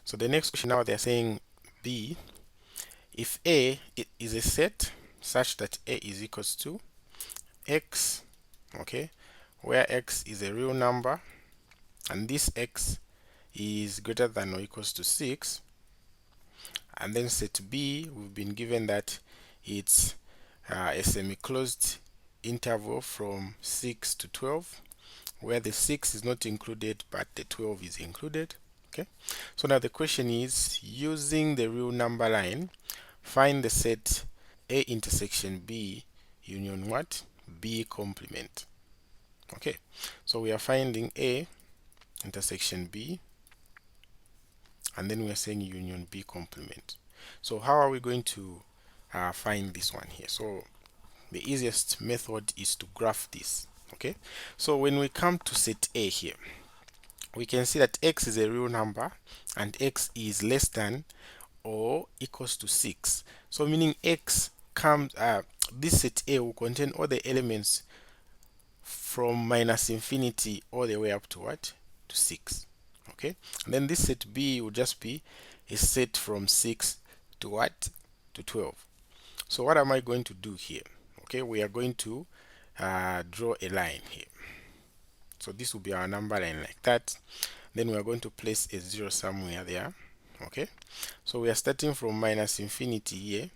So the next question now, they're saying B, if A is a set such that A is equals to X, okay, where X is a real number and this X is greater than or equals to 6, and then set B, we've been given that it's a semi-closed interval from 6 to 12, where the 6 is not included but the 12 is included. Okay, so now the question is, using the real number line, find the set A intersection B union what? B complement. Okay, so we are finding A intersection B, and then we are saying union B complement. So how are we going to find this one here? So the easiest method is to graph this. Okay, so when we come to set A here, we can see that X is a real number and X is less than or equals to 6. So meaning X comes, this set A will contain all the elements from minus infinity all the way up to what? To 6. Okay, and then this set B will just be a set from 6 to what? To 12. So what am I going to do here? Okay, we are going to draw a line here. So this will be our number line like that. Then we are going to place a 0 somewhere there. Okay, so we are starting from minus infinity here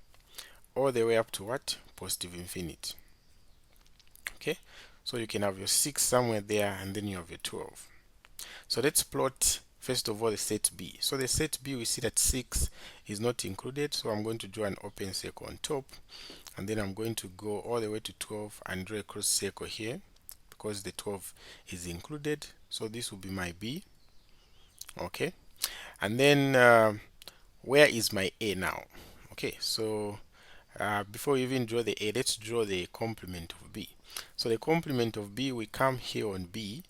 all the way up to what? Positive infinity. Okay, so you can have your 6 somewhere there and then you have your 12. So let's plot first of all the set B. So the set B, we see that 6 is not included, so I'm going to draw an open circle on top, and then I'm going to go all the way to 12 and draw a cross circle here because the 12 is included. So this will be my B. Okay, and then where is my A now? Okay, so before we even draw the A, let's draw the complement of B. So the complement of B, we come here on B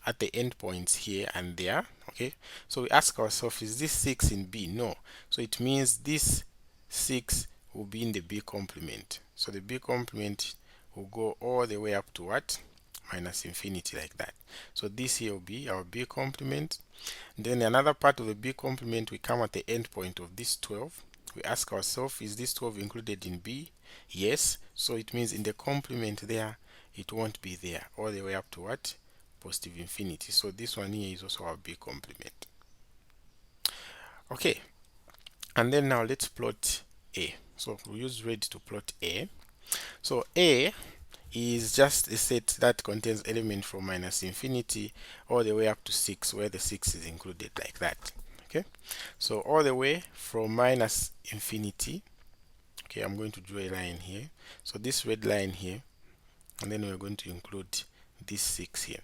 at the endpoints here and there. Okay, so we ask ourselves, is this 6 in B? No, so it means this 6 will be in the B complement. So the B complement will go all the way up to what? Minus infinity, like that. So this here will be our B complement. Then another part of the B complement, we come at the end point of this 12. We ask ourselves, is this 12 included in B? Yes, so it means in the complement there, it won't be there all the way up to what? Positive infinity. So this one here is also our B complement. Okay, and then now let's plot A. So we use red to plot A. So A is just a set that contains element from minus infinity all the way up to 6, where the 6 is included, like that. Okay, so all the way from minus infinity. Okay, I'm going to draw a line here. So this red line here, and then we're going to include this 6 here.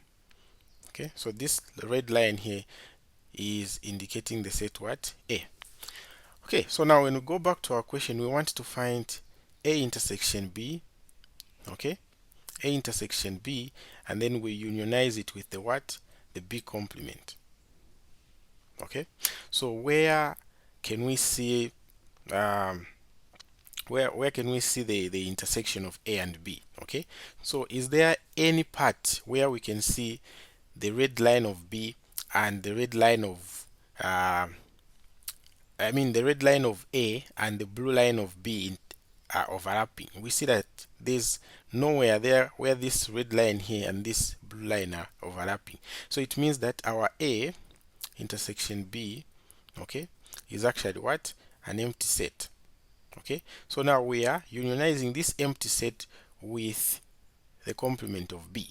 Okay, so this red line here is indicating the set what? A. Okay, so now when we go back to our question, we want to find A intersection B. Okay, A intersection B, and then we unionize it with the what? The B complement. Okay, so where can we see where can we see the intersection of A and B? Okay, so is there any part where we can see the red line of B and the red line of the red line of A and the blue line of B are overlapping? We see that there's nowhere there where this red line here and this blue line are overlapping. So it means that our A intersection B, okay, is actually what? An empty set. Okay, so now we are unionizing this empty set with the complement of B.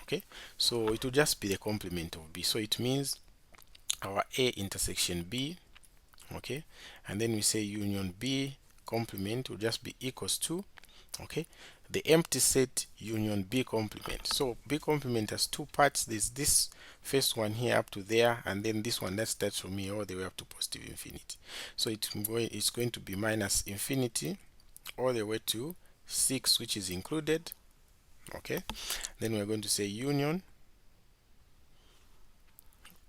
Okay, so it will just be the complement of B. So it means our A intersection B, okay, and then we say union B complement will just be equals to, okay, the empty set union B complement. So B complement has two parts. There's this first one here up to there, and then this one that starts from here all the way up to positive infinity. So it's going to be minus infinity all the way to 6, which is included. Okay, then we're going to say union.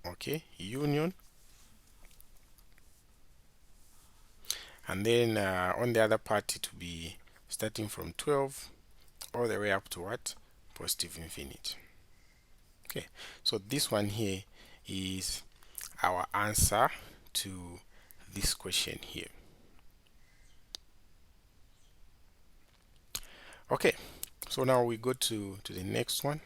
Okay, union, and then on the other part it will be starting from 12 all the way up to what? Positive infinity. Okay, so this one here is our answer to this question here. Okay, so now we go to the next one.